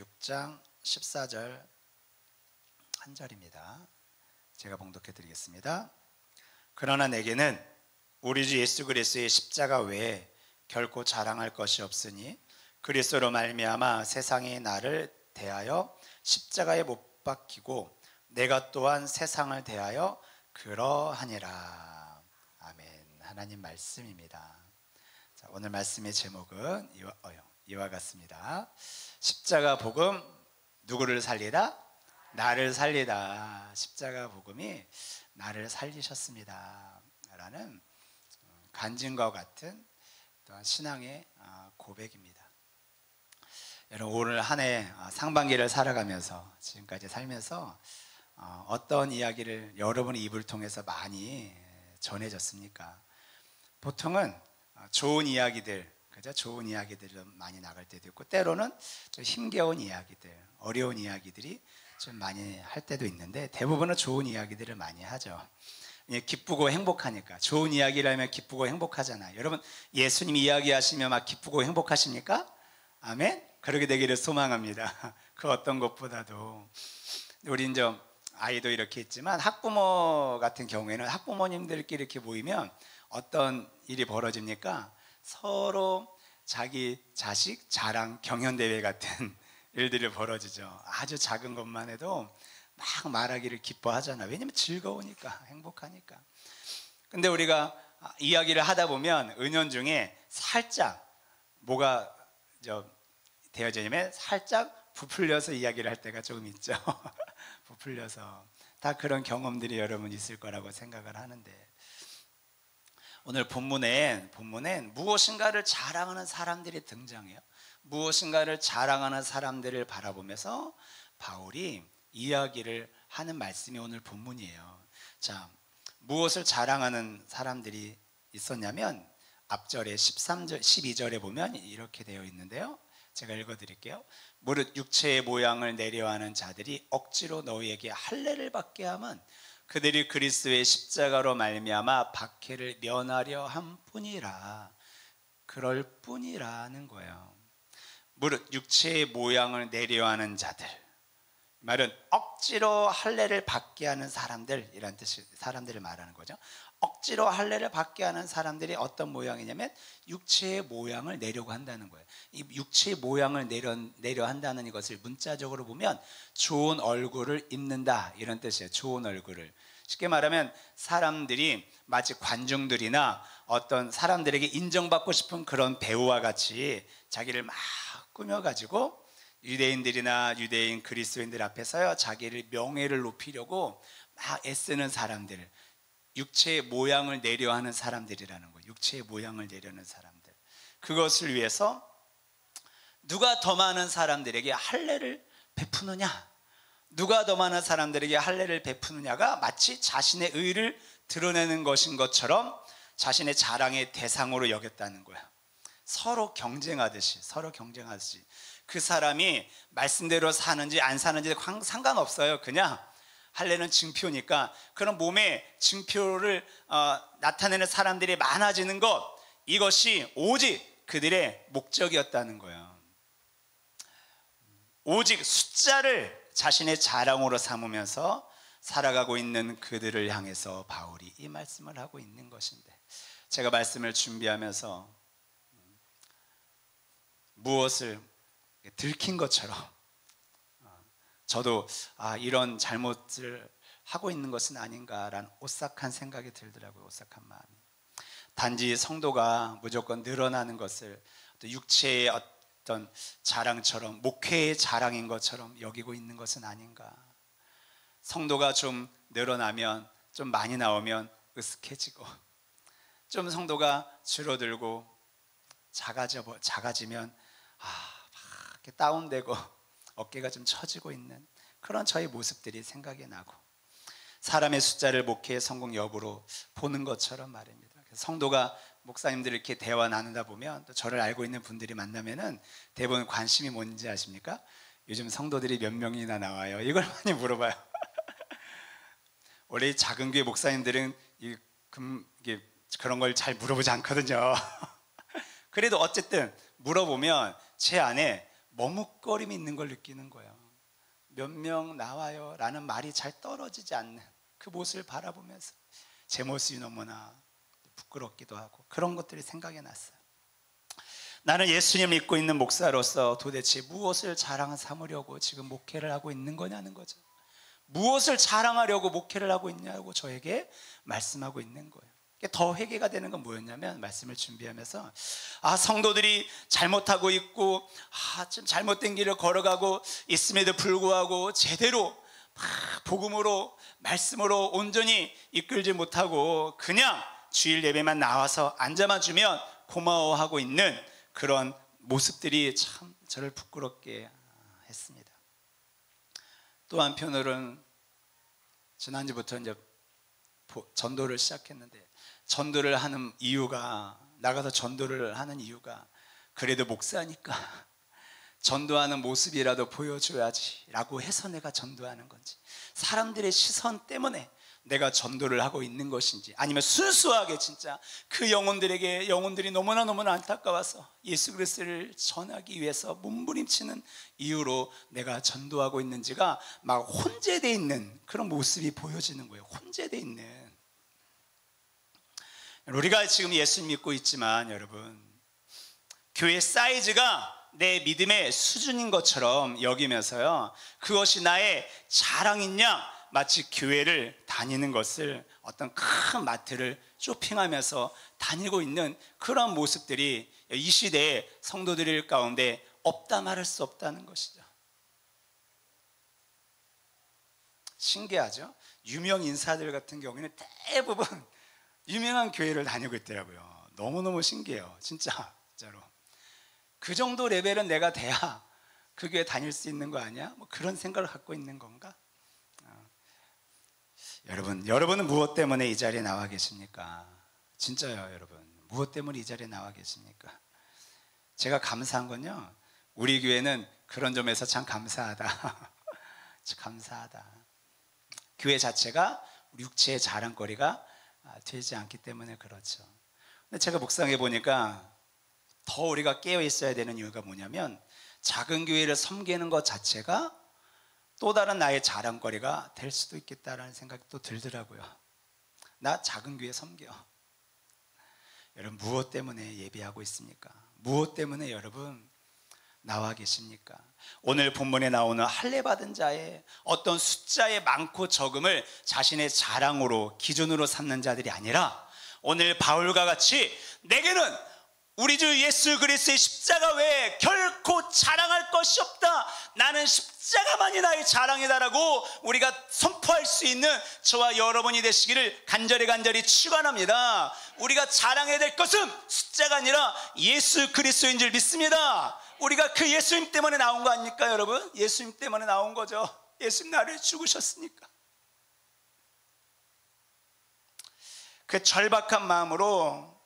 6장 14절 한 절입니다. 제가 봉독해 드리겠습니다. 그러나 내게는 우리 주 예수 그리스도의 십자가 외에 결코 자랑할 것이 없으니 그리스도로 말미암아 세상이 나를 대하여 십자가에 못 박히고 내가 또한 세상을 대하여 그러하니라. 아멘. 하나님 말씀입니다. 자, 오늘 말씀의 제목은 이와 같습니다. 십자가 복음, 누구를 살리다? 나를 살리다. 십자가 복음이 나를 살리셨습니다 라는 간증과 같은 또한 신앙의 고백입니다. 여러분, 오늘 한 해 상반기를 살아가면서 지금까지 살면서 어떤 이야기를 여러분의 입을 통해서 많이 전해졌습니까? 보통은 좋은 이야기들, 그죠? 좋은 이야기들이 많이 나갈 때도 있고, 때로는 좀 힘겨운 이야기들, 어려운 이야기들이 좀 많이 할 때도 있는데, 대부분은 좋은 이야기들을 많이 하죠. 기쁘고 행복하니까. 좋은 이야기를 하면 기쁘고 행복하잖아요. 여러분, 예수님 이야기하시면 막 기쁘고 행복하십니까? 아멘? 그러게 되기를 소망합니다. 그 어떤 것보다도. 우리 이제 아이도 이렇게 있지만, 학부모 같은 경우에는 학부모님들끼리 이렇게 모이면 어떤 일이 벌어집니까? 서로 자기 자식 자랑 경연대회 같은 일들이 벌어지죠. 아주 작은 것만 해도 막 말하기를 기뻐하잖아요. 왜냐면 즐거우니까, 행복하니까. 근데 우리가 이야기를 하다 보면 은연중에 살짝 뭐가 되어지냐면 살짝 부풀려서 이야기를 할 때가 조금 있죠. 부풀려서. 다 그런 경험들이 여러분 있을 거라고 생각을 하는데, 오늘 본문엔 무엇인가를 자랑하는 사람들이 등장해요. 무엇인가를 자랑하는 사람들을 바라보면서 바울이 이야기를 하는 말씀이 오늘 본문이에요. 자, 무엇을 자랑하는 사람들이 있었냐면 앞절에 13절, 12절에 보면 이렇게 되어 있는데요. 제가 읽어드릴게요. 무릇 육체의 모양을 내려하는 자들이 억지로 너희에게 할례를 받게 하면 그들이 그리스도의 십자가로 말미암아 박해를 면하려 함 뿐이라. 그럴 뿐이라는 거예요. 무릇 육체의 모양을 내려하는 자들, 말은 억지로 할례를 받게 하는 사람들이란 뜻이, 사람들을 말하는 거죠. 억지로 할례를 받게 하는 사람들이 어떤 모양이냐면 육체의 모양을 내려고 한다는 거예요. 이 육체의 모양을 내려 한다는 이것을 문자적으로 보면 좋은 얼굴을 입는다, 이런 뜻이에요. 좋은 얼굴을. 쉽게 말하면 사람들이 마치 관중들이나 어떤 사람들에게 인정받고 싶은 그런 배우와 같이 자기를 막 꾸며가지고 유대인들이나 유대인 그리스도인들 앞에서요, 자기를 명예를 높이려고 막 애쓰는 사람들, 육체의 모양을 내려하는 사람들이라는 거예요. 육체의 모양을 내려는 사람들. 그것을 위해서 누가 더 많은 사람들에게 할례를 베푸느냐, 누가 더 많은 사람들에게 할례를 베푸느냐가 마치 자신의 의를 드러내는 것인 것처럼 자신의 자랑의 대상으로 여겼다는 거예요. 서로 경쟁하듯이 그 사람이 말씀대로 사는지 안 사는지 상관없어요. 그냥 할례는 증표니까 그런 몸에 증표를 나타내는 사람들이 많아지는 것, 이것이 오직 그들의 목적이었다는 거예요. 오직 숫자를 자신의 자랑으로 삼으면서 살아가고 있는 그들을 향해서 바울이 이 말씀을 하고 있는 것인데, 제가 말씀을 준비하면서 무엇을 들킨 것처럼 저도 이런 잘못을 하고 있는 것은 아닌가라는 오싹한 생각이 들더라고요. 오싹한 마음이. 단지 성도가 무조건 늘어나는 것을 또 육체의 어떤 자랑처럼, 목회의 자랑인 것처럼 여기고 있는 것은 아닌가. 성도가 좀 늘어나면, 좀 많이 나오면 으슥해지고, 좀 성도가 줄어들고 작아지면 막 이렇게 다운되고 어깨가 좀 처지고 있는 그런 저의 모습들이 생각이 나고, 사람의 숫자를 목회의 성공 여부로 보는 것처럼 말입니다. 성도가 목사님들 이렇게 대화 나누다 보면, 또 저를 알고 있는 분들이 만나면은 대부분 관심이 뭔지 아십니까? 요즘 성도들이 몇 명이나 나와요? 이걸 많이 물어봐요. 원래 작은 교회 목사님들은 그런 걸 잘 물어보지 않거든요. 그래도 어쨌든 물어보면 제 안에 머뭇거림이 있는 걸 느끼는 거예요. 몇 명 나와요 라는 말이 잘 떨어지지 않는 그 모습을 바라보면서 제 모습이 너무나 부끄럽기도 하고 그런 것들이 생각이 났어요. 나는 예수님 믿고 있는 목사로서 도대체 무엇을 자랑 삼으려고 지금 목회를 하고 있는 거냐는 거죠. 무엇을 자랑하려고 목회를 하고 있냐고 저에게 말씀하고 있는 거예요. 더 회개가 되는 건 뭐였냐면, 말씀을 준비하면서 성도들이 잘못하고 있고 좀 잘못된 길을 걸어가고 있음에도 불구하고 제대로 복음으로 말씀으로 온전히 이끌지 못하고 그냥 주일 예배만 나와서 앉아만 주면 고마워하고 있는 그런 모습들이 참 저를 부끄럽게 했습니다. 또 한편으로는 지난주부터 이제 전도를 시작했는데, 전도를 하는 이유가, 나가서 전도를 하는 이유가 그래도 목사니까 전도하는 모습이라도 보여줘야지 라고 해서 내가 전도하는 건지, 사람들의 시선 때문에 내가 전도를 하고 있는 것인지, 아니면 순수하게 진짜 그 영혼들이 너무나 안타까워서 예수 그리스도를 전하기 위해서 몸부림치는 이유로 내가 전도하고 있는지가 막 혼재되어 있는 그런 모습이 보여지는 거예요. 혼재되어 있는. 우리가 지금 예수 믿고 있지만 여러분, 교회 사이즈가 내 믿음의 수준인 것처럼 여기면서요, 그것이 나의 자랑인 양 마치 교회를 다니는 것을 어떤 큰 마트를 쇼핑하면서 다니고 있는 그런 모습들이 이 시대의 성도들 가운데 없다 말할 수 없다는 것이죠. 신기하죠? 유명 인사들 같은 경우에는 대부분 유명한 교회를 다니고 있더라고요. 너무너무 신기해요. 진짜로. 그 정도 레벨은 내가 돼야 그 교회 다닐 수 있는 거 아니야? 뭐 그런 생각을 갖고 있는 건가? 여러분은 무엇 때문에 이 자리에 나와 계십니까? 진짜요, 여러분. 무엇 때문에 이 자리에 나와 계십니까? 제가 감사한 건요, 우리 교회는 그런 점에서 참 감사하다. 감사하다. 교회 자체가 우리 육체의 자랑거리가 되지 않기 때문에 그렇죠. 근데 제가 묵상해 보니까 더 우리가 깨어 있어야 되는 이유가 뭐냐면, 작은 교회를 섬기는 것 자체가 또 다른 나의 자랑거리가 될 수도 있겠다라는 생각이 또 들더라고요. 나 작은 교회 섬겨. 여러분, 무엇 때문에 예배하고 있습니까? 무엇 때문에 여러분 나와 계십니까? 오늘 본문에 나오는 할례 받은 자의 어떤 숫자의 많고 적음을 자신의 자랑으로 기준으로 삼는 자들이 아니라, 오늘 바울과 같이 내게는 우리 주 예수 그리스도의 십자가 외에 결코 자랑할 것이 없다, 나는 십자가만이 나의 자랑이다라고 우리가 선포할 수 있는 저와 여러분이 되시기를 간절히 축원합니다. 우리가 자랑해야 될 것은 숫자가 아니라 예수 그리스도인 줄 믿습니다. 우리가 그 예수님 때문에 나온 거 아닙니까, 여러분? 예수님 때문에 나온 거죠. 예수님 나를 죽으셨으니까. 그 절박한 마음으로,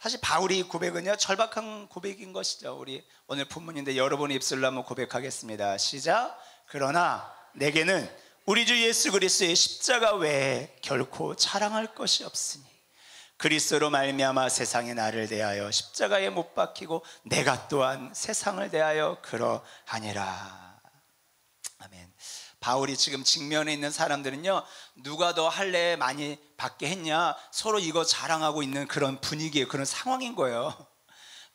사실 바울이 고백은요, 절박한 고백인 것이죠. 우리 오늘 본문인데 여러분의 입술로 한번 고백하겠습니다. 시작. 그러나 내게는 우리 주 예수 그리스도의 십자가 외에 결코 자랑할 것이 없으니 그리스도로 말미암아 세상이 나를 대하여 십자가에 못 박히고 내가 또한 세상을 대하여 그러하니라. 아멘. 바울이 지금 직면에 있는 사람들은요, 누가 더 할례 많이 받게 했냐, 서로 이거 자랑하고 있는 그런 분위기의 그런 상황인 거예요.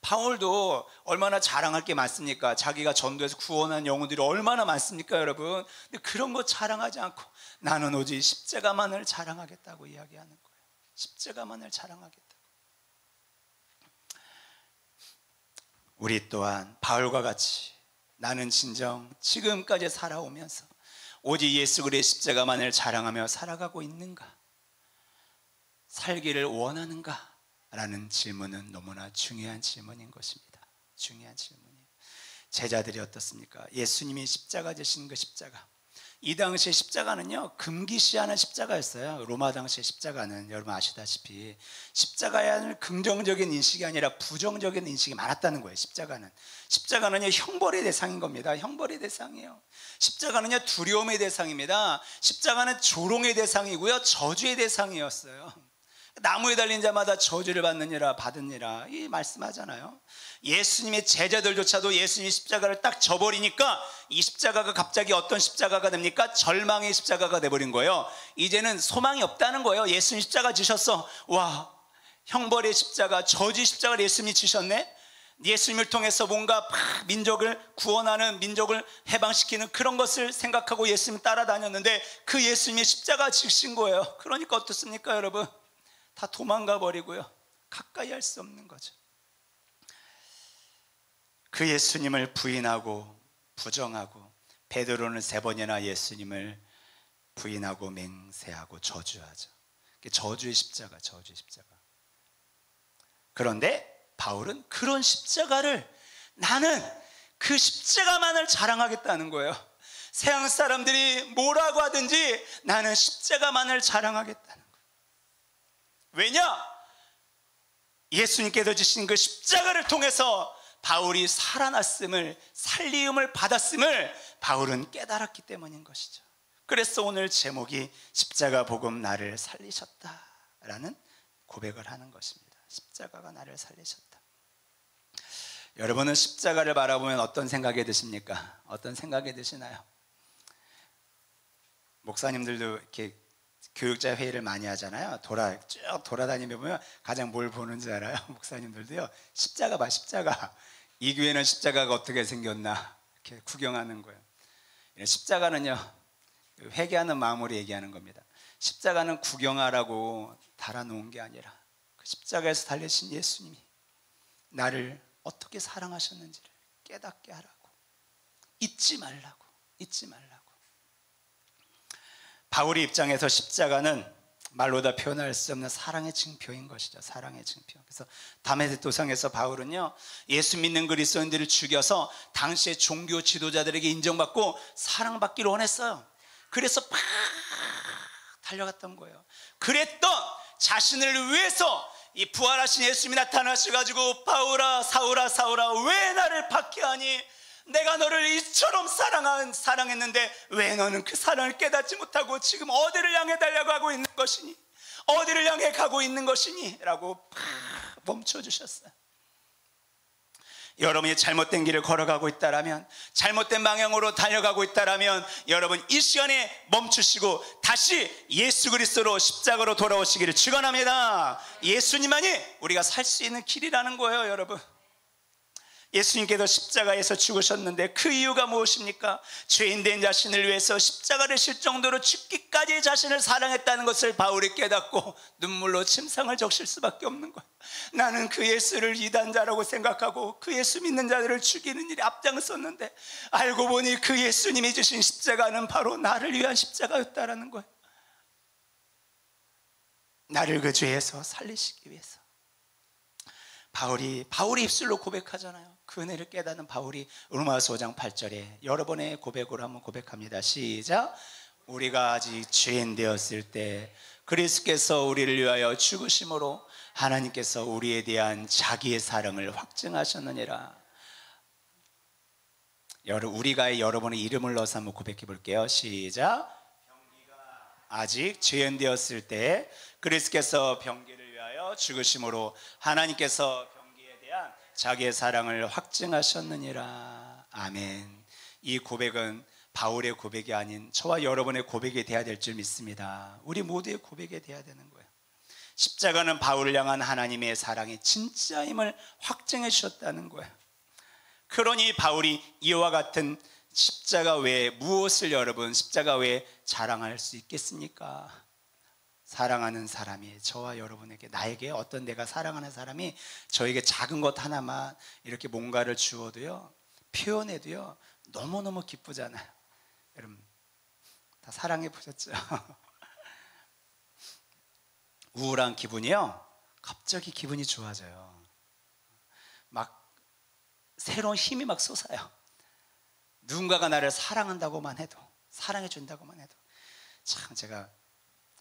바울도 얼마나 자랑할 게 많습니까? 자기가 전도해서 구원한 영혼들이 얼마나 많습니까, 여러분? 근데 그런 거 자랑하지 않고 나는 오직 십자가만을 자랑하겠다고 이야기하는 거예요. 십자가만을 자랑하겠다. 우리 또한 바울과 같이 나는 진정 지금까지 살아오면서 오직 예수 그리스도의 십자가만을 자랑하며 살아가고 있는가? 살기를 원하는가? 라는 질문은 너무나 중요한 질문인 것입니다. 중요한 질문이에요. 제자들이 어떻습니까? 예수님이 십자가 지신 그 십자가, 이 당시의 십자가는요, 금기시하는 십자가였어요. 로마 당시의 십자가는 여러분 아시다시피 십자가에는 긍정적인 인식이 아니라 부정적인 인식이 많았다는 거예요. 십자가는요 형벌의 대상인 겁니다. 형벌의 대상이에요. 십자가는요 두려움의 대상입니다. 십자가는 조롱의 대상이고요, 저주의 대상이었어요. 나무에 달린 자마다 저주를 받느니라 이 말씀하잖아요. 예수님의 제자들조차도 예수님이 십자가를 딱 져버리니까 이 십자가가 갑자기 어떤 십자가가 됩니까? 절망의 십자가가 돼버린 거예요. 이제는 소망이 없다는 거예요. 예수님 십자가 지셨어. 와, 형벌의 십자가, 저주의 십자가를 예수님이 지셨네. 예수님을 통해서 뭔가 민족을 구원하는, 민족을 해방시키는 그런 것을 생각하고 예수님 따라다녔는데 그 예수님의 십자가 지신 거예요. 그러니까 어떻습니까 여러분? 다 도망가 버리고요, 가까이 할 수 없는 거죠. 그 예수님을 부인하고 부정하고, 베드로는 3번이나 예수님을 부인하고 맹세하고 저주하죠. 저주의 십자가, 저주의 십자가. 그런데 바울은 그런 십자가를, 나는 그 십자가만을 자랑하겠다는 거예요. 세상 사람들이 뭐라고 하든지 나는 십자가만을 자랑하겠다는 거예요. 왜냐? 예수님께서 주신 그 십자가를 통해서 바울이 살아났음을, 살리음을 받았음을 바울은 깨달았기 때문인 것이죠. 그래서 오늘 제목이 십자가 복음 나를 살리셨다라는 고백을 하는 것입니다. 십자가가 나를 살리셨다. 여러분은 십자가를 바라보면 어떤 생각이 드십니까? 어떤 생각이 드시나요? 목사님들도 이렇게 교육자 회의를 많이 하잖아요. 쭉 돌아다니며 보면 가장 뭘 보는지 알아요? 목사님들도요, 십자가 봐, 십자가. 이 교회는 십자가가 어떻게 생겼나 이렇게 구경하는 거예요. 십자가는요, 회개하는 마음으로 얘기하는 겁니다. 십자가는 구경하라고 달아놓은 게 아니라 그 십자가에서 달리신 예수님이 나를 어떻게 사랑하셨는지를 깨닫게 하라고, 잊지 말라고, 잊지 말라고. 바울의 입장에서 십자가는 말로 다 표현할 수 없는 사랑의 징표인 것이죠. 사랑의 징표. 그래서 다메섹 도상에서 바울은요, 예수 믿는 그리스도인들을 죽여서 당시의 종교 지도자들에게 인정받고 사랑받기를 원했어요. 그래서 팍 달려갔던 거예요. 그랬던 자신을 위해서 이 부활하신 예수님이 나타나셔가지고, 바울아 사울아 사울아 왜 나를 박해하니? 내가 너를 이처럼 사랑했는데 왜 너는 그 사랑을 깨닫지 못하고 지금 어디를 향해 달려가고 있는 것이니? 어디를 향해 가고 있는 것이니? 라고 팍 멈춰주셨어요. 여러분이 잘못된 길을 걸어가고 있다라면, 잘못된 방향으로 달려가고 있다라면, 여러분 이 시간에 멈추시고 다시 예수 그리스도로 십자가로 돌아오시기를 축원합니다. 예수님만이 우리가 살 수 있는 길이라는 거예요. 여러분, 예수님께서 십자가에서 죽으셨는데 그 이유가 무엇입니까? 죄인된 자신을 위해서 십자가를 실 정도로 죽기까지 자신을 사랑했다는 것을 바울이 깨닫고 눈물로 침상을 적실 수밖에 없는 거예요. 나는 그 예수를 이단자라고 생각하고 그 예수 믿는 자들을 죽이는 일에 앞장섰는데, 알고 보니 그 예수님이 주신 십자가는 바로 나를 위한 십자가였다라는 거예요. 나를 그 죄에서 살리시기 위해서. 바울이 입술로 고백하잖아요. 그 은혜를 깨닫는 바울이 로마서 5장 8절에 여러 번의 고백으로 한번 고백합니다. 시작. 우리가 아직 죄인 되었을 때 그리스도께서 우리를 위하여 죽으심으로 하나님께서 우리에 대한 자기의 사랑을 확증하셨느니라. 우리가 여러분의 이름을 넣어서 한번 고백해 볼게요. 시작. 아직 죄인 되었을 때 그리스도께서 병기를 위하여 죽으심으로 하나님께서 병기에 대한 자기의 사랑을 확증하셨느니라. 아멘. 이 고백은 바울의 고백이 아닌 저와 여러분의 고백이 되어야 될 줄 믿습니다. 우리 모두의 고백이 되어야 되는 거예요. 십자가는 바울을 향한 하나님의 사랑이 진짜임을 확증해 주셨다는 거예요. 그러니 바울이 이와 같은 십자가 외에 무엇을 여러분 십자가 외에 자랑할 수 있겠습니까? 사랑하는 사람이 저와 여러분에게, 나에게 어떤 내가 사랑하는 사람이 저에게 작은 것 하나만 이렇게 뭔가를 주어도요, 표현해도요, 너무너무 기쁘잖아요. 여러분 다 사랑해 보셨죠? 우울한 기분이요, 갑자기 기분이 좋아져요. 막 새로운 힘이 막 솟아요. 누군가가 나를 사랑한다고만 해도, 사랑해 준다고만 해도. 참 제가,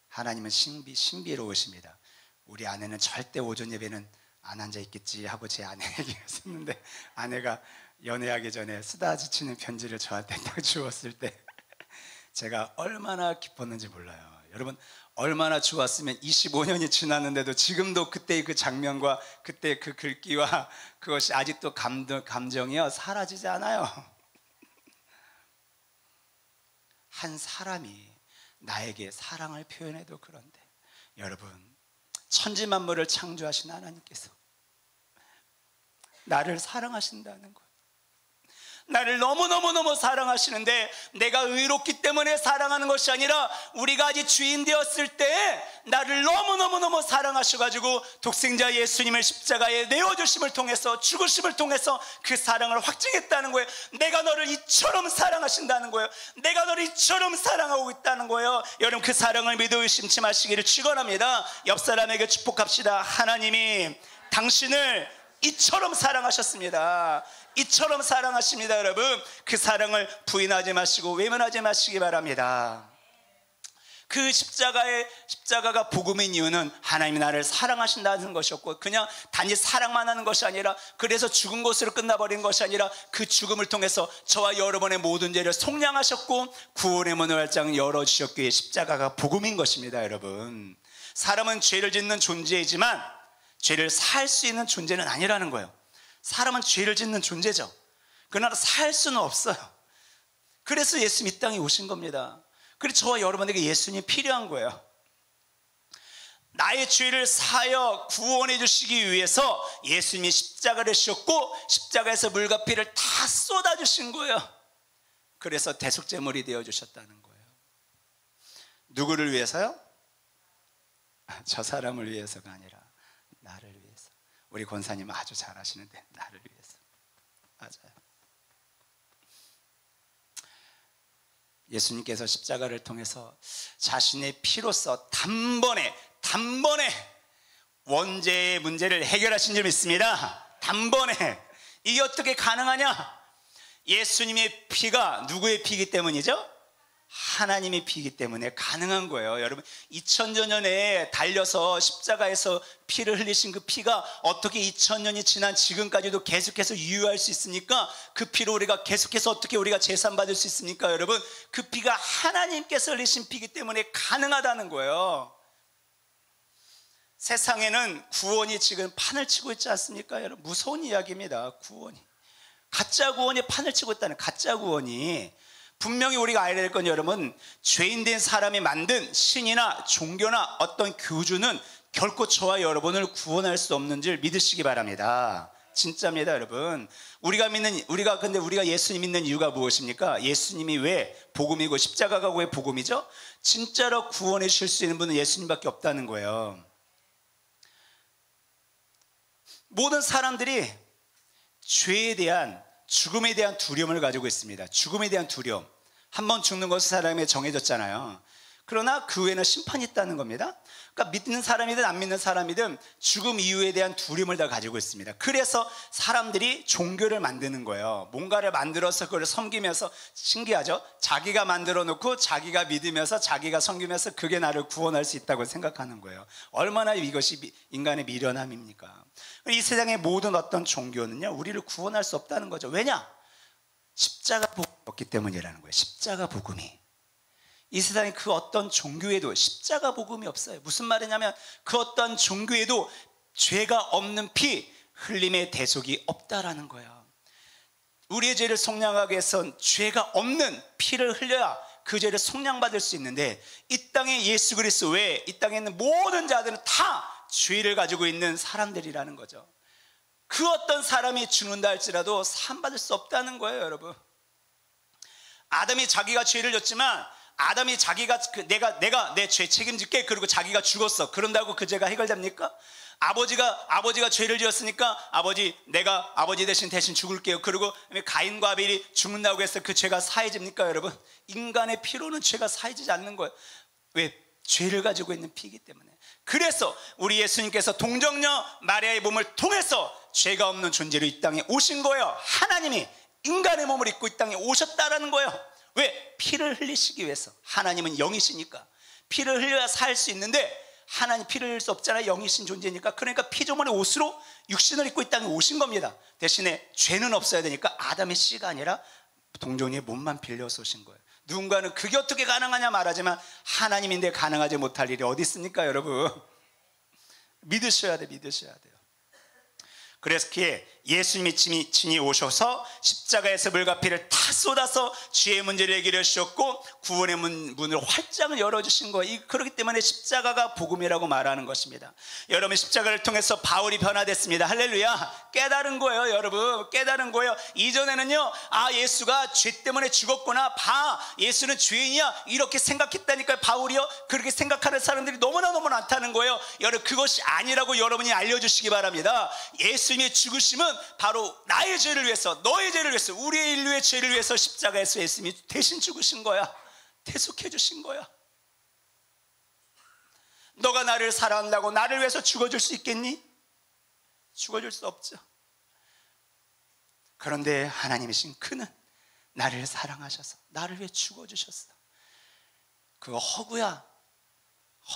하나님은 신비로우십니다. 우리 아내는 절대 오전 예배는 안 앉아 있겠지 하고 제 아내에게 했었는데, 아내가 연애하기 전에 쓰다지치는 편지를 저한테 딱 주었을 때 제가 얼마나 기뻤는지 몰라요. 여러분, 얼마나 좋았으면 25년이 지났는데도 지금도 그때의 그 장면과 그때 그 글귀와 그것이 아직도 감정이요 사라지지 않아요. 한 사람이 나에게 사랑을 표현해도 그런데, 여러분, 천지만물을 창조하신 하나님께서 나를 사랑하신다는 거예요. 나를 너무너무너무 사랑하시는데, 내가 의롭기 때문에 사랑하는 것이 아니라 우리가 아직 주인 되었을 때 나를 너무너무너무 사랑하셔가지고 독생자 예수님을 십자가에 내어주심을 통해서, 죽으심을 통해서 그 사랑을 확증했다는 거예요. 내가 너를 이처럼 사랑하신다는 거예요. 내가 너를 이처럼 사랑하고 있다는 거예요. 여러분, 그 사랑을 믿어 의심치 마시기를 축원합니다. 옆 사람에게 축복합시다. 하나님이 당신을 이처럼 사랑하셨습니다. 이처럼 사랑하십니다. 여러분, 그 사랑을 부인하지 마시고 외면하지 마시기 바랍니다. 그 십자가가 복음인 이유는 하나님이 나를 사랑하신다는 것이었고, 그냥 단지 사랑만 하는 것이 아니라, 그래서 죽은 것으로 끝나버린 것이 아니라 그 죽음을 통해서 저와 여러분의 모든 죄를 속량하셨고 구원의 문을 활짝 열어주셨기에 십자가가 복음인 것입니다. 여러분, 사람은 죄를 짓는 존재이지만 죄를 살 수 있는 존재는 아니라는 거예요. 사람은 죄를 짓는 존재죠. 그러나 살 수는 없어요. 그래서 예수님 이 땅에 오신 겁니다. 그래서 저와 여러분에게 예수님이 필요한 거예요. 나의 죄를 사하여 구원해 주시기 위해서 예수님이 십자가를 지셨고, 십자가에서 물과 피를 다 쏟아주신 거예요. 그래서 대속제물이 되어주셨다는 거예요. 누구를 위해서요? 저 사람을 위해서가 아니라 나를 위해서. 우리 권사님 아주 잘하시는데, 나를 위해서. 맞아요. 예수님께서 십자가를 통해서 자신의 피로써 단번에 원죄의 문제를 해결하신 줄 믿습니다. 단번에. 이게 어떻게 가능하냐? 예수님의 피가 누구의 피이기 때문이죠? 하나님의 피이기 때문에 가능한 거예요. 여러분, 2000년 전에 달려서 십자가에서 피를 흘리신 그 피가 어떻게 2000년이 지난 지금까지도 계속해서 유효할 수 있습니까? 그 피로 우리가 계속해서 어떻게 우리가 제산받을 수 있습니까? 여러분, 그 피가 하나님께서 흘리신 피이기 때문에 가능하다는 거예요. 세상에는 구원이 지금 판을 치고 있지 않습니까? 여러분, 무서운 이야기입니다. 구원이, 가짜 구원이 판을 치고 있다는, 가짜 구원이. 분명히 우리가 알아야 될 건, 여러분, 죄인된 사람이 만든 신이나 종교나 어떤 교주는 결코 저와 여러분을 구원할 수 없는 줄 믿으시기 바랍니다. 진짜입니다, 여러분. 우리가 예수님 믿는 이유가 무엇입니까? 예수님이 왜 복음이고 십자가가 왜 복음이죠? 진짜로 구원해 주실 수 있는 분은 예수님밖에 없다는 거예요. 모든 사람들이 죄에 대한, 죽음에 대한 두려움을 가지고 있습니다. 죽음에 대한 두려움. 한 번 죽는 것은 사람에 정해졌잖아요. 그러나 그 후에는 심판이 있다는 겁니다. 그러니까 믿는 사람이든 안 믿는 사람이든 죽음 이후에 대한 두려움을 다 가지고 있습니다. 그래서 사람들이 종교를 만드는 거예요. 뭔가를 만들어서 그걸 섬기면서, 신기하죠? 자기가 만들어 놓고 자기가 믿으면서 자기가 섬기면서 그게 나를 구원할 수 있다고 생각하는 거예요. 얼마나 이것이 인간의 미련함입니까? 이 세상의 모든 어떤 종교는요, 우리를 구원할 수 없다는 거죠. 왜냐? 십자가 복음이 없기 때문이라는 거예요. 십자가 복음이. 이 세상에 그 어떤 종교에도 십자가 복음이 없어요. 무슨 말이냐면, 그 어떤 종교에도 죄가 없는 피, 흘림의 대속이 없다라는 거예요. 우리의 죄를 속량하기 위해선 죄가 없는 피를 흘려야 그 죄를 속량받을 수 있는데, 이 땅에 예수 그리스도 외에 이 땅에 있는 모든 자들은 다 죄를 가지고 있는 사람들이라는 거죠. 그 어떤 사람이 죽는다 할지라도 사함받을 수 없다는 거예요, 여러분. 아담이 자기가 죄를 졌지만, 아담이 자기가 내가 내 죄 책임질게, 그리고 자기가 죽었어. 그런다고 그 죄가 해결됩니까? 아버지가 죄를 지었으니까 내가 아버지 대신 죽을게요. 그리고 가인과 아벨이 죽는다고 해서 그 죄가 사해집니까, 여러분? 인간의 피로는 죄가 사해지지 않는 거예요. 왜? 죄를 가지고 있는 피이기 때문에. 그래서 우리 예수님께서 동정녀 마리아의 몸을 통해서 죄가 없는 존재로 이 땅에 오신 거예요. 하나님이 인간의 몸을 입고 이 땅에 오셨다라는 거예요. 왜? 피를 흘리시기 위해서. 하나님은 영이시니까 피를 흘려야 살 수 있는데, 하나님 피를 흘릴 수 없잖아요. 영이신 존재니까. 그러니까 피조물의 옷으로 육신을 입고 이 땅에 오신 겁니다. 대신에 죄는 없어야 되니까 아담의 씨가 아니라 동정녀의 몸만 빌려서 오신 거예요. 누군가는 그게 어떻게 가능하냐 말하지만 하나님인데 가능하지 못할 일이 어디 있습니까, 여러분? 믿으셔야 돼, 믿으셔야 돼요. 그래서 그에 예수님이 친히 오셔서 십자가에서 물과 피를 다 쏟아서 죄의 문제를 해결해 주셨고 구원의 문을 활짝 열어주신 거예요. 그렇기 때문에 십자가가 복음이라고 말하는 것입니다. 여러분, 십자가를 통해서 바울이 변화됐습니다. 할렐루야. 깨달은 거예요, 여러분. 깨달은 거예요. 이전에는요, 예수가 죄 때문에 죽었구나, 예수는 죄인이야, 이렇게 생각했다니까요. 바울이요, 그렇게 생각하는 사람들이 너무나 많다는 거예요. 여러분, 그것이 아니라고 여러분이 알려주시기 바랍니다. 예수님의 죽으심은 바로 나의 죄를 위해서, 너의 죄를 위해서, 우리의 인류의 죄를 위해서 십자가에서 예수님이 대신 죽으신 거야. 대속해 주신 거야. 너가 나를 사랑한다고 나를 위해서 죽어줄 수 있겠니? 죽어줄 수 없죠. 그런데 하나님이신 그는 나를 사랑하셔서 나를 위해 죽어주셨어. 그거 허구야?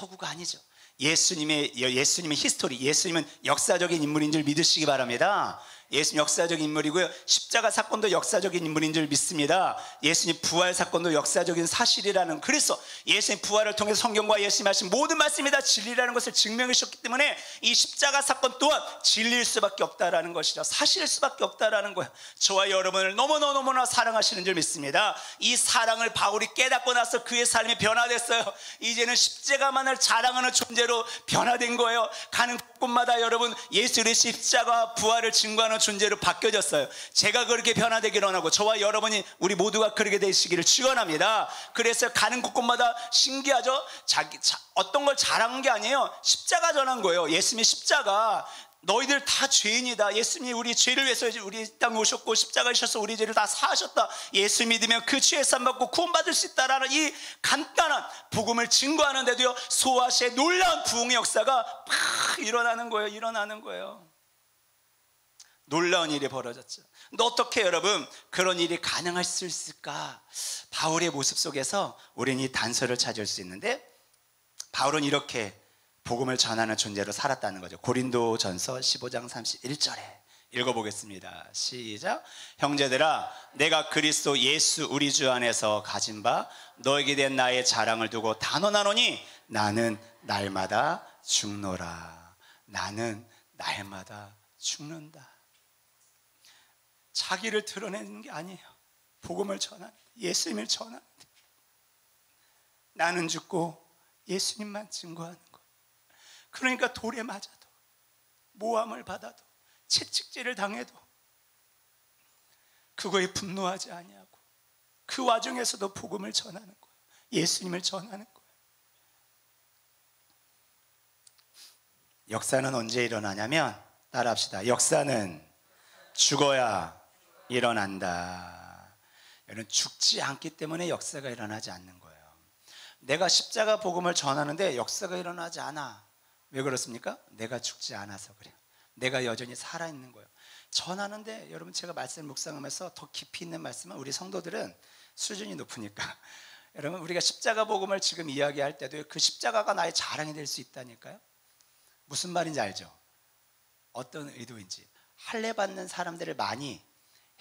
허구가 아니죠. 예수님의 히스토리, 예수님은 역사적인 인물인 줄 믿으시기 바랍니다. 예수님 역사적인 인물이고요, 십자가 사건도 역사적인 인물인 줄 믿습니다. 예수님 부활 사건도 역사적인 사실이라는, 그래서 예수님 부활을 통해서 성경과 예수님 하신 모든 말씀이 다 진리라는 것을 증명해 주셨기 때문에 이 십자가 사건 또한 진리일 수밖에 없다라는 것이죠. 사실일 수밖에 없다라는 거예요. 저와 여러분을 너무나 사랑하시는 줄 믿습니다. 이 사랑을 바울이 깨닫고 나서 그의 삶이 변화됐어요. 이제는 십자가만을 자랑하는 존재로 변화된 거예요. 가는 곳마다 여러분, 예수의 십자가 부활을 증거하는 존재로 바뀌어졌어요. 제가 그렇게 변화되기를 원하고 저와 여러분이, 우리 모두가 그렇게 되시기를 축원합니다. 그래서 가는 곳곳마다 신기하죠. 어떤 걸 자랑한 게 아니에요. 십자가 전한 거예요. 예수님의 십자가, 너희들 다 죄인이다. 예수님이 우리 죄를 위해서 우리 땅에 오셨고 십자가에 오셔서 우리 죄를 다 사하셨다. 예수 믿으면 그 죄의 산 받고 구원받을 수 있다라는 이 간단한 복음을 증거하는데도요, 소아시아의 놀라운 부흥의 역사가 팍 일어나는 거예요. 놀라운 일이 벌어졌죠. 근데 어떻게 여러분 그런 일이 가능할 수 있을까? 바울의 모습 속에서 우리는 이 단서를 찾을 수 있는데, 바울은 이렇게 복음을 전하는 존재로 살았다는 거죠. 고린도전서 15장 31절에 읽어보겠습니다. 시작. 형제들아, 내가 그리스도 예수 우리 주 안에서 가진 바 너에게 된 나의 자랑을 두고 단언하노니 나는 날마다 죽노라. 나는 날마다 죽는다. 자기를 드러내는 게 아니에요. 복음을 전하는, 예수님을 전하는, 나는 죽고 예수님만 증거하는 거. 그러니까 돌에 맞아도, 모함을 받아도, 채찍질을 당해도 그거에 분노하지 아니하고 그 와중에서도 복음을 전하는 거예요. 예수님을 전하는 거예요. 역사는 언제 일어나냐면, 따라합시다. 역사는 죽어야 일어난다. 여러분, 죽지 않기 때문에 역사가 일어나지 않는 거예요. 내가 십자가 복음을 전하는데 역사가 일어나지 않아. 왜 그렇습니까? 내가 죽지 않아서 그래요. 내가 여전히 살아있는 거예요. 전하는데, 여러분, 제가 말씀 묵상하면서 더 깊이 있는 말씀은, 우리 성도들은 수준이 높으니까 여러분, 우리가 십자가 복음을 지금 이야기할 때도 그 십자가가 나의 자랑이 될 수 있다니까요. 무슨 말인지 알죠? 어떤 의도인지. 할례 받는 사람들을 많이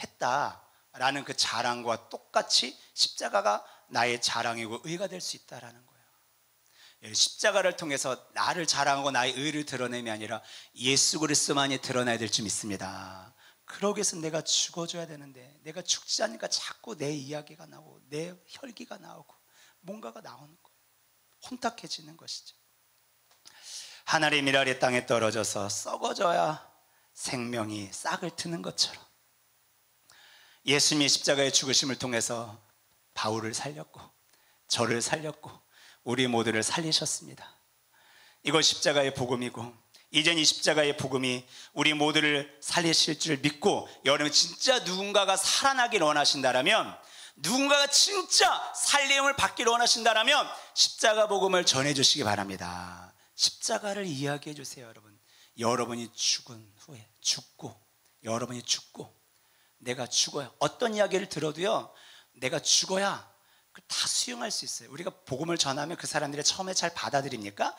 했다라는 그 자랑과 똑같이 십자가가 나의 자랑이고 의가 될 수 있다라는 거예요. 십자가를 통해서 나를 자랑하고 나의 의를 드러냄이 아니라 예수 그리스도만이 드러나야 될 줄 믿습니다. 그러기 위해서 내가 죽어줘야 되는데, 내가 죽지 않으니까 자꾸 내 이야기가 나오고 내 혈기가 나오고 뭔가가 나오는 거예요. 혼탁해지는 것이죠. 하늘의 아래 땅에 떨어져서 썩어져야 생명이 싹을 트는 것처럼 예수님이 십자가의 죽으심을 통해서 바울을 살렸고 저를 살렸고 우리 모두를 살리셨습니다. 이건 십자가의 복음이고, 이젠 이 십자가의 복음이 우리 모두를 살리실 줄 믿고, 여러분 진짜 누군가가 살아나길 원하신다라면, 누군가가 진짜 살림을 받기를 원하신다라면 십자가 복음을 전해주시기 바랍니다. 십자가를 이야기해 주세요. 여러분이 죽은 후에, 여러분이 죽고 내가 죽어야, 어떤 이야기를 들어도요, 내가 죽어야 다 수용할 수 있어요. 우리가 복음을 전하면 그 사람들이 처음에 잘 받아들입니까?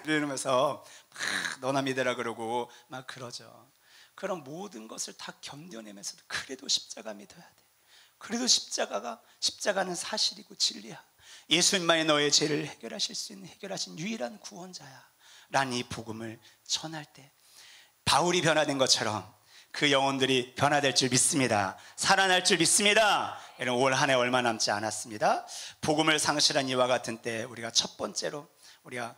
이러면서 막 너나 믿으라 그러고 막 그러죠. 그런 모든 것을 다 견뎌내면서도 그래도 십자가 믿어야 돼. 그래도 십자가는 사실이고 진리야. 예수님만이 너의 죄를 해결하실 수 있는 해결하신 유일한 구원자야 라는 이 복음을 전할 때 바울이 변화된 것처럼 그 영혼들이 변화될 줄 믿습니다. 살아날 줄 믿습니다. 여러분, 올 한 해 얼마 남지 않았습니다. 복음을 상실한 이와 같은 때 우리가 첫 번째로 우리가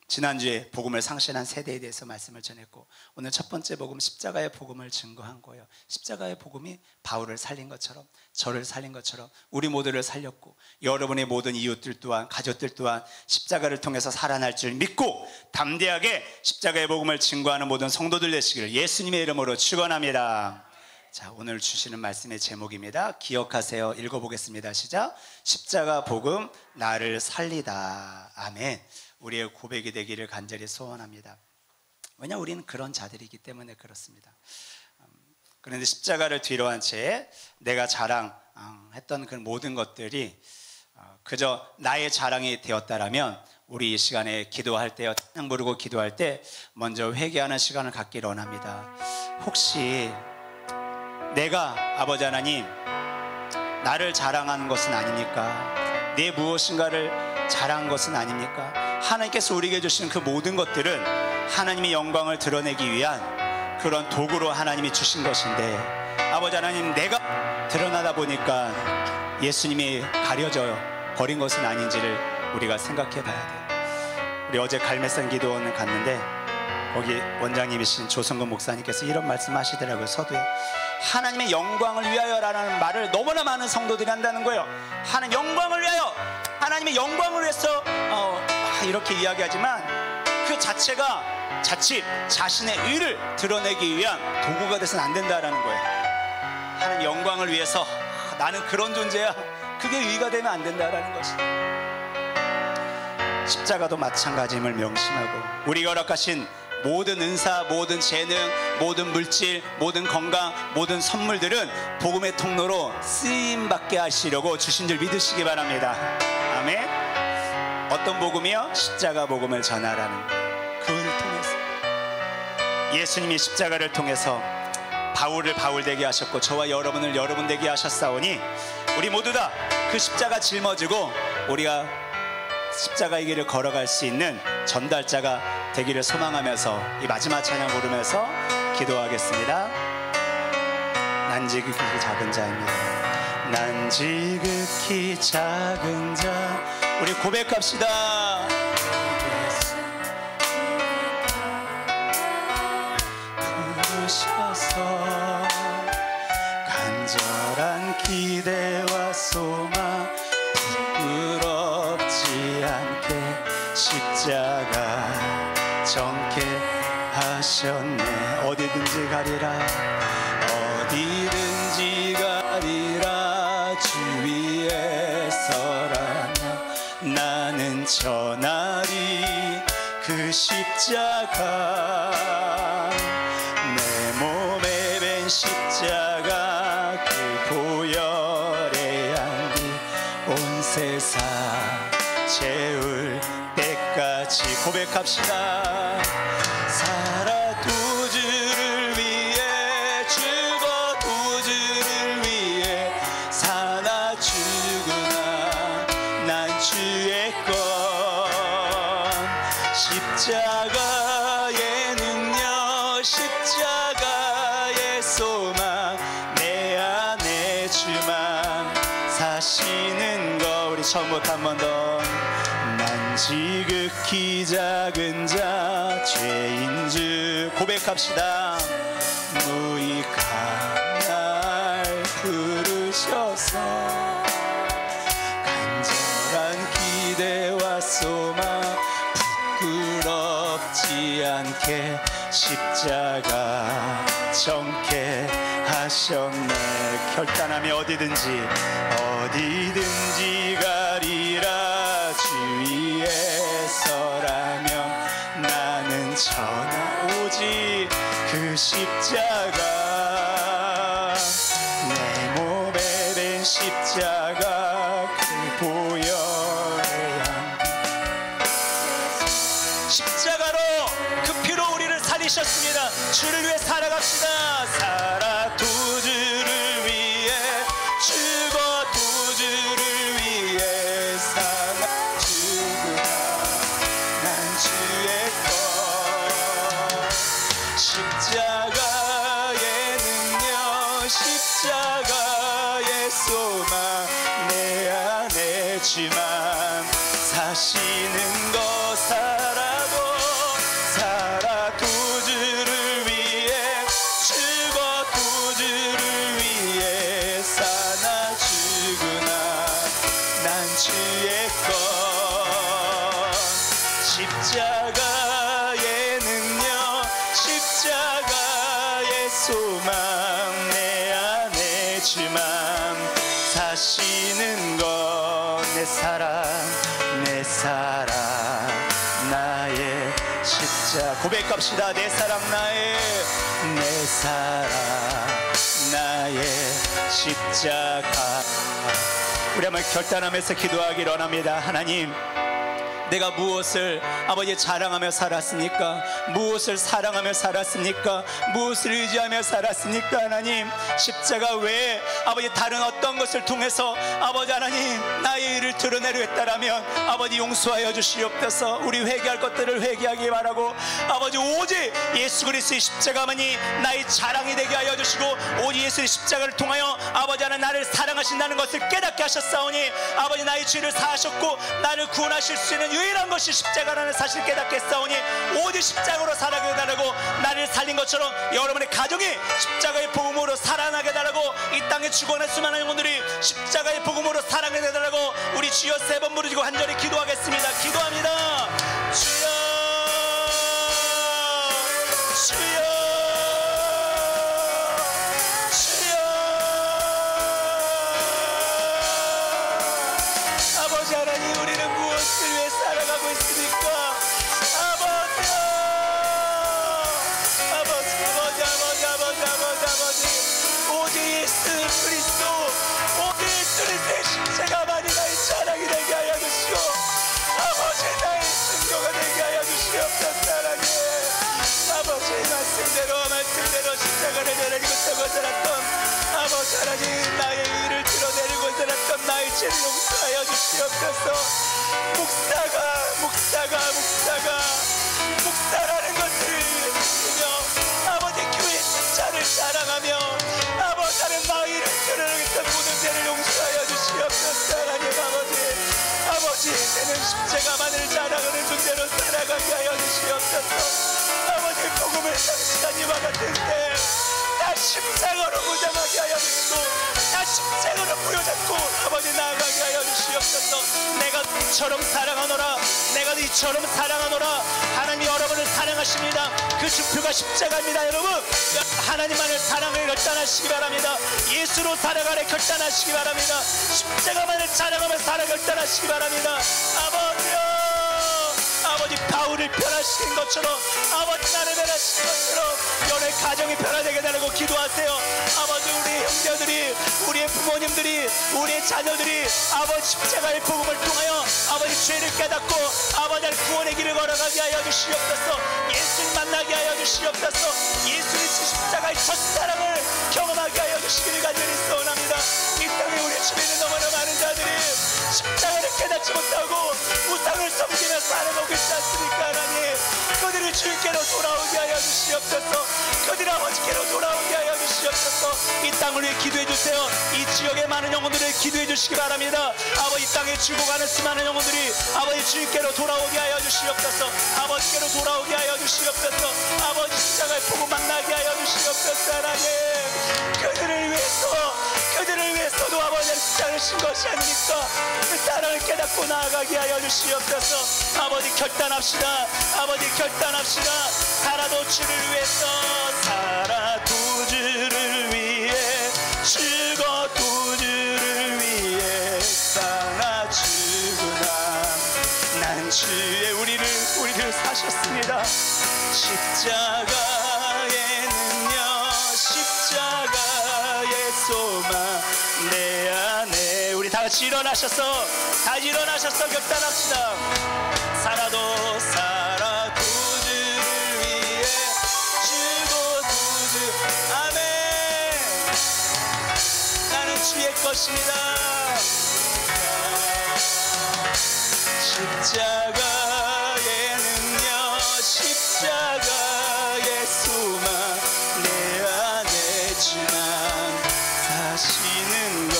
지난주에 복음을 상실한 세대에 대해서 말씀을 전했고, 오늘 첫 번째 복음 십자가의 복음을 증거한 거예요. 십자가의 복음이 바울을 살린 것처럼, 저를 살린 것처럼 우리 모두를 살렸고, 여러분의 모든 이웃들 또한, 가족들 또한 십자가를 통해서 살아날 줄 믿고 담대하게 십자가의 복음을 증거하는 모든 성도들 되시기를 예수님의 이름으로 축원합니다. 자, 오늘 주시는 말씀의 제목입니다. 기억하세요. 읽어보겠습니다. 시작. 십자가 복음 나를 살리다. 아멘. 우리의 고백이 되기를 간절히 소원합니다. 왜냐, 우리는 그런 자들이기 때문에 그렇습니다. 그런데 십자가를 뒤로 한 채 내가 자랑했던 그 모든 것들이 그저 나의 자랑이 되었다라면 우리 이 시간에 기도할 때요, 찬양 부르고 기도할 때 먼저 회개하는 시간을 갖기를 원합니다. 혹시 내가 아버지 하나님 나를 자랑하는 것은 아닙니까? 내 무엇인가를 자랑한 것은 아닙니까? 하나님께서 우리에게 주신 그 모든 것들은 하나님의 영광을 드러내기 위한 그런 도구로 하나님이 주신 것인데, 아버지 하나님 내가 드러나다 보니까 예수님이 가려져 버린 것은 아닌지를 우리가 생각해 봐야 돼요. 우리 어제 갈매산 기도원을 갔는데 거기 원장님이신 조성근 목사님께서 이런 말씀 하시더라고요. 서두에 하나님의 영광을 위하여라는 말을 너무나 많은 성도들이 한다는 거예요. 하나님 영광을 위하여, 하나님의 영광을 위해서 이렇게 이야기하지만 그 자체가 자칫 자신의 의를 드러내기 위한 도구가 돼서는 안 된다라는 거예요. 하나님 영광을 위해서 나는 그런 존재야, 그게 의가 되면 안 된다라는 것이. 십자가도 마찬가지임을 명심하고 우리가 허락하신 모든 은사, 모든 재능, 모든 물질, 모든 건강, 모든 선물들은 복음의 통로로 쓰임받게 하시려고 주신 줄 믿으시기 바랍니다. 아멘. 어떤 복음이요? 십자가 복음을 전하라는 거예요. 그를 통해서 예수님이 십자가를 통해서 바울을 바울 되게 하셨고 저와 여러분을 여러분 되게 하셨사오니 우리 모두 다 그 십자가 짊어지고 우리가 십자가의 길을 걸어갈 수 있는 전달자가 되기를 소망하면서 이 마지막 찬양 부르면서 기도하겠습니다. 난 지극히 작은 자입니다. 난 지극히 작은 자. 우리 고백합시다. 부르셔서 간절한 기대와 소망 부끄럽지 않게 십자가 정케 하셨네. 어디든지 가리라, 어디든지 가리라. 주 위에 서라면 나는 전하리 그 십자가. 내 몸에 밴 십자가 그 보혈의 향기 온 세상 채울 때까지 고백합시다. 살아도 주를 위해 죽어도 주를 위해 사나 죽으나 난 주의 것. 십자가의 능력, 십자가의 소망, 내 안에 주만 사시는 것. 우리 처음부터 한 번 더. 난 지극히 작은 자 죄인 주 고백합시다. 무익한 날 부르셔서 간절한 기대와 소망 부끄럽지 않게 십자가 정케 하셨네. 결단하며 어디든지 가리라. 주 위에 서라면 나는 전하 오직 그 십자가. 내 몸에 밴 십자가 그 보혈의 향기. 십자가로 그 피로 우리를 살리셨습니다. 주를 위해 살아갑시다. 살아도 주를 위해 주 소망 내 안에지만 사시는 것 살아도 살아 구주를 위해 죽어 구주를 위해 사나 죽으나 난 주의 것 십자가의 능력 십자가의 소망 내 안에지만 사시는 것 내 사랑 나의 십자가 고백합시다. 내 사랑 나의 십자가. 우리 한번 결단하면서 기도하기를 원합니다. 하나님, 내가 무엇을 아버지 자랑하며 살았습니까? 무엇을 사랑하며 살았습니까? 무엇을 의지하며 살았습니까? 하나님, 십자가 외에 아버지 다른 어떤 것을 통해서 아버지 하나님 나의 일을 드러내려 했다라면 아버지 용서하여 주시옵소서. 우리 회개할 것들을 회개하기 바라고 아버지 오직 예수 그리스도의 십자가만이 나의 자랑이 되게 하여 주시고 오직 예수의 십자가를 통하여 아버지 하나님 나를 사랑하신다는 것을 깨닫게 하셨사오니 아버지 나의 죄를 사하셨고 나를 구원하실 수 있는 유일한 것이 십자가라는 사실을 깨닫게 했사오니 오직 십자가로 살아가게 달라고 나를 살린 것처럼 여러분의 가정이 십자가의 복음으로 살아나게 달라고 이 땅에 죽어낸 수많은 영혼들이 십자가의 복음으로 살아나게 달라고 우리 주여 세 번 부르짖고 간절히 기도하겠습니다. 기도합니다. 주여 주여 주여 아버지 하나님, 우리는 무엇을 위해 살아가고 있습니까? 아버지 오직 예수 그리스도 오직 그리스도의 십자가만이 나의 자랑이 되게 하여 주시고 아버지 나의 증거가 되게 하여 주시옵소서. 하나님, 아버지의 말씀대로 십자가를 내리고 서고 살았던 아버지 하나님, 나의 일을 드러내리고 살았던 나의 죄를 용서하여 주시옵소서. 목사라는 것을 믿으며 아버지 교회 숫자를 자랑하며 아버지 하나님 나의 일을 드러내겠던 모든 죄를 용서하여 주시옵소서. 하나님 아버지 내는 십자가만을 자랑하는 존재로 살아가게 하여 주시옵소서. 아버지 복음을 당신이와 같은 때 나 십자가로 무장하게 하여 주시고 나 십자가로 부여잡고 아버지 나아가게 하여 주시옵소서. 내가 이처럼 사랑하노라 하나님이 여러분을 사랑하십니다. 그 주표가 십자가입니다. 여러분 하나님만을 사랑을 결단하시기 바랍니다. 예수로 살아가려 결단하시기 바랍니다. 십자가만을 자랑하며 살아 결단하시기 바랍니다. 아버지 바울을 변화시킨 것처럼 아버지 나를 변화시킨 것처럼 연애 가정이 변화되게 달라고 기도하세요. 아버지 우리의 형제들이 우리의 부모님들이 우리의 자녀들이 아버지 십자가의 복음을 통하여 아버지 죄를 깨닫고 아버지 구원의 길을 걸어가게 하여 주시옵소서. 예수를 만나게 하여 주시옵소서. 예수의 십자가의 첫사랑을 경험하게 하여 주시기를 간절히 소원합니다. 이 땅에 우리 주변에 너무나 많은 자들이 십자가를 깨닫지 못하고 우상을 섬기며 살아가고 있지 않습니까? 하나님, 그들을 주님께로 돌아오게 하여 주시옵소서. 그들이 아버지께로 돌아오게 하여 주시옵소서. 이 땅을 위해 기도해 주세요. 이 지역의 많은 영혼들을 기도해 주시기 바랍니다. 아버지 이 땅에 죽어가는 수많은 영혼들이 아버지 주님께로 돌아오게 하여 주시옵소서. 아버지께로 돌아오게 하여 주시옵소서. 아버지 십자가의 복음 만나게 하여 주시옵소서. 하나님, 그들을 위해서도 아버지의 십자가를 신 것이 아닙니까? 그 사랑을 깨닫고 나아가게 하여 주시옵소서. 아버지 결단합시다. 살아도 주를 위해서 살아도 주를 위해 죽어도 주를 위해 살아 죽으나 난 주의 우리를 사셨습니다. 십자가의 능력 십자가의 소망 내 안에 우리 다 같이 일어나셔서 결단합시다. 살아도 주를 위해 죽어도 주 아멘. 나는 주의 것입니다. 십자가의 능력 십자가의 소망 내 안에 지만 사시는 것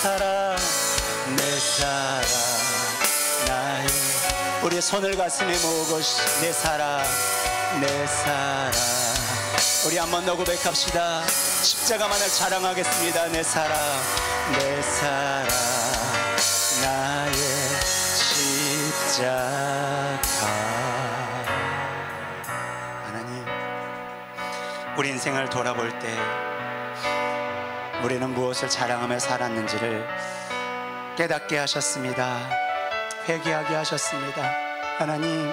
사랑 내 사랑 나의 우리 손을 가슴에 모으고 내 사랑 내 사랑 우리 한번 더 고백합시다. 십자가만을 자랑하겠습니다. 내 사랑 내 사랑 나의 십자가. 하나님, 우리 인생을 돌아볼 때 우리는 무엇을 자랑하며 살았는지를 깨닫게 하셨습니다. 회개하게 하셨습니다. 하나님,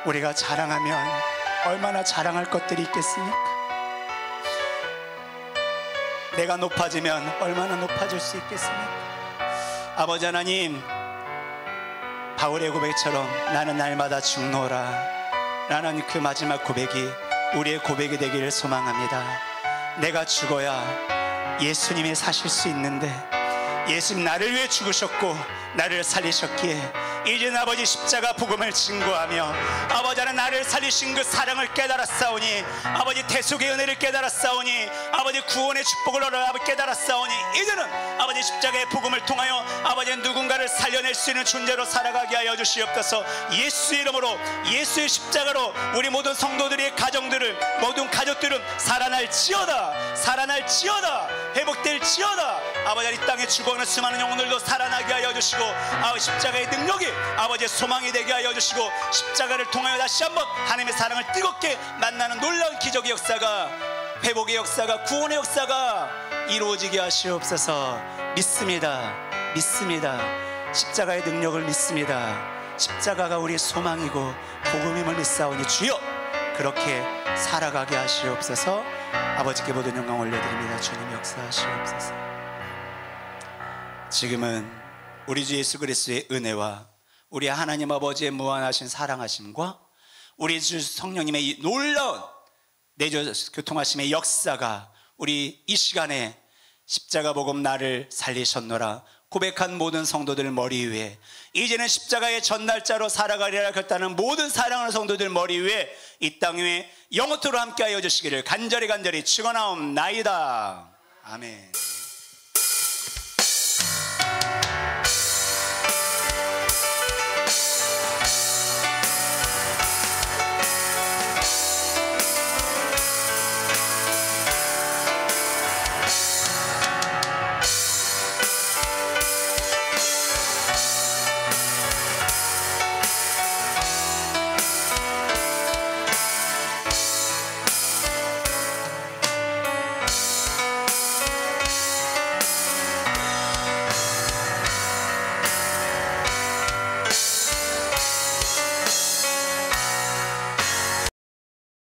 우리가 자랑하면 얼마나 자랑할 것들이 있겠습니까? 내가 높아지면 얼마나 높아질 수 있겠습니까? 아버지 하나님, 바울의 고백처럼 나는 날마다 죽노라 라는 그 마지막 고백이 우리의 고백이 되기를 소망합니다. 내가 죽어야 예수님이 사실 수 있는데 예수님 나를 위해 죽으셨고 나를 살리셨기에 이제는 아버지 십자가 복음을 증거하며 아버지 하나님 나를 살리신 그 사랑을 깨달았사오니 아버지 대속의 은혜를 깨달았사오니 아버지 구원의 축복을 깨달았사오니 이제는 아버지 십자가의 복음을 통하여 아버지 누군가를 살려낼 수 있는 존재로 살아가게 하여 주시옵소서. 예수의 이름으로 예수의 십자가로 우리 모든 성도들의 가정들을 모든 가족들은 살아날지어다 살아날지어다 회복될지어다. 아버지 이 땅에 죽어가는 수많은 영혼들도 살아나게 하여 주시고 아버지 십자가의 능력이 아버지의 소망이 되게 하여 주시고 십자가를 통하여 다시 한번 하나님의 사랑을 뜨겁게 만나는 놀라운 기적의 역사가 회복의 역사가 구원의 역사가 이루어지게 하시옵소서. 믿습니다. 믿습니다. 십자가의 능력을 믿습니다. 십자가가 우리의 소망이고 복음임을 믿사오니 주여 그렇게 살아가게 하시옵소서. 아버지께 모든 영광 올려드립니다. 주님 역사하시옵소서. 지금은 우리 주 예수 그리스도의 은혜와 우리 하나님 아버지의 무한하신 사랑하심과 우리 주 성령님의 이 놀라운 내조 교통하심의 역사가 우리 이 시간에 십자가 복음 나를 살리셨노라 고백한 모든 성도들 머리 위에 이제는 십자가의 전날짜로 살아가리라 결단하는 모든 사랑하는 성도들 머리 위에 이 땅 위에 영원토록 함께하여 주시기를 간절히 축원하옵나이다. 아멘.